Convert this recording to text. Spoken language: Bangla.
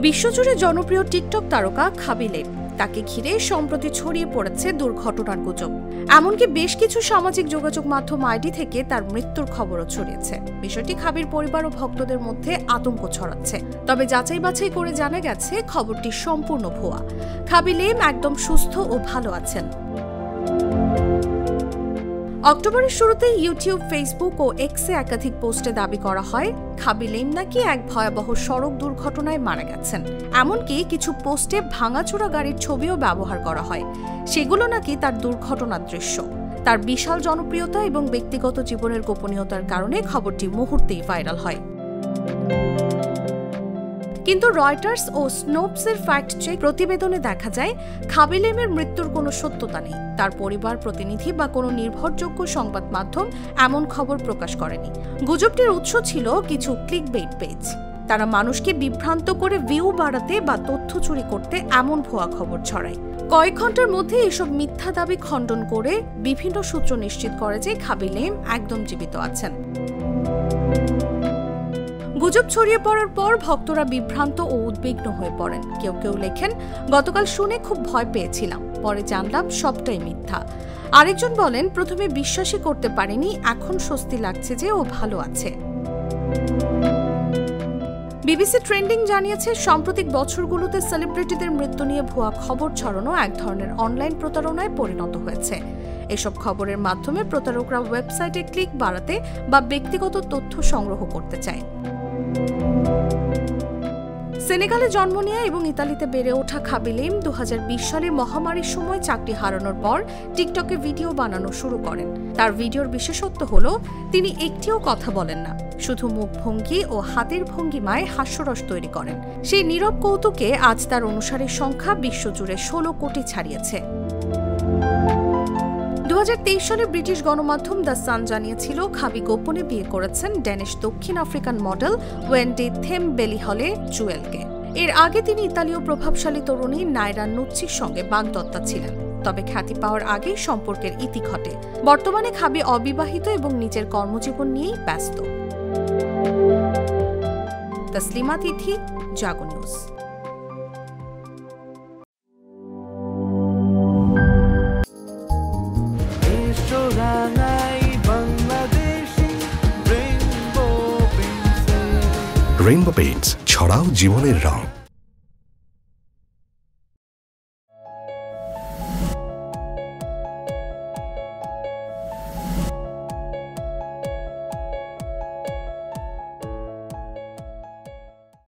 বিশ্বজুড়ে জনপ্রিয় টিকটক তারকা খাবি লেম, তাকে ঘিরে সম্প্রতি ছড়িয়ে পড়েছে দুর্ঘটনার গুজব। এমনকি বেশ কিছু সামাজিক যোগাযোগ মাধ্যম আইডি থেকে তার মৃত্যুর খবরও ছড়িয়েছে। বিষয়টি খাবির পরিবার ও ভক্তদের মধ্যে আতঙ্ক ছড়াচ্ছে। তবে যাচাই বাছাই করে জানা গেছে খবরটি সম্পূর্ণ ভুয়া। খাবি লেম একদম সুস্থ ও ভালো আছেন। অক্টোবরের শুরুতে ইউটিউব, ফেসবুক ও এক্সে একাধিক পোস্টে দাবি করা হয় খাবি লেম নাকি এক ভয়াবহ সড়ক দুর্ঘটনায় মারা গেছেন। এমনকি কিছু পোস্টে ভাঙাচোরা গাড়ির ছবিও ব্যবহার করা হয়। সেগুলো নাকি তার দুর্ঘটনার দৃশ্য। তার বিশাল জনপ্রিয়তা এবং ব্যক্তিগত জীবনের গোপনীয়তার কারণে খবরটি মুহূর্তেই ভাইরাল হয়। কিন্তু রয়টার্স ও স্নোপসের ফ্যাক্ট চেক প্রতিবেদনে দেখা যায় খাবি লেমের মৃত্যুর কোনো সত্যতা নেই। তার পরিবার, প্রতিনিধি বা কোনো নির্ভরযোগ্য সংবাদ মাধ্যম এমন খবর প্রকাশ করেনি। গুজবটির উৎস ছিল কিছু ক্লিকবেইট পেজ। তারা মানুষকে বিভ্রান্ত করে ভিউ বাড়াতে বা তথ্য চুরি করতে এমন ভুয়া খবর ছড়ায়। কয়েক ঘন্টার মধ্যে এসব মিথ্যা দাবি খণ্ডন করে বিভিন্ন সূত্র নিশ্চিত করে যে খাবি লেম একদম জীবিত আছেন। গুজব ছড়িয়ে পড়ার পর ভক্তরা বিভ্রান্ত ও উদ্বিগ্ন হয়ে পড়েন। কেউ কেউ লেখেন, গতকাল শুনে খুব ভয় পেয়েছিলাম, পরে জানলাম সবটাই মিথ্যা। আরেকজন বলেন, প্রথমে বিশ্বাসই করতে পারিনি, এখন স্বস্তি লাগছে যে ও ভালো আছে। বিবিসি ট্রেন্ডিং জানিয়েছে, সাম্প্রতিক বছরগুলোতে সেলিব্রিটিদের মৃত্যু নিয়ে ভুয়া খবর ছড়ানো এক ধরনের অনলাইন প্রতারণায় পরিণত হয়েছে। এসব খবরের মাধ্যমে প্রতারকরা ওয়েবসাইটে ক্লিক বাড়াতে বা ব্যক্তিগত তথ্য সংগ্রহ করতে চায়। সেনেগালে জন্ম নেয়া এবং ইতালিতে বেড়ে ওঠা খাবি লেম 2020 সালে মহামারীর সময় চাকরি হারানোর পর টিকটকে ভিডিও বানানো শুরু করেন। তার ভিডিওর বিশেষত্ব হলো তিনি একটিও কথা বলেন না, শুধু মুখভঙ্গি ও হাতের ভঙ্গিমায় হাস্যরস তৈরি করেন। সেই নীরব কৌতুকে আজ তার অনুসারীর সংখ্যা বিশ্বজুড়ে 16 কোটি ছাড়িয়েছে। 2023 সালে ব্রিটিশ গণমাধ্যম দ্য সান জানিয়েছিল খাবি গোপনে বিয়ে করেছেন ড্যানিশ দক্ষিণ আফ্রিকান মডেল ওয়েন্ডি থেমবেলিহলে জুয়েলকে। এর আগে তিনি ইতালীয় প্রভাবশালী তরুণী নাইরা নুচ্চির সঙ্গে বাগদত্তা ছিলেন। তবে খ্যাতি পাওয়ার আগেই সম্পর্কের ইতি ঘটে। বর্তমানে খাবি অবিবাহিত এবং নিজের কর্মজীবন নিয়েই ব্যস্ত। তসলিমা তিথি, জাগো নিউজ। রেইনবো পেইন্টস, ছড়াও জীবনের রং।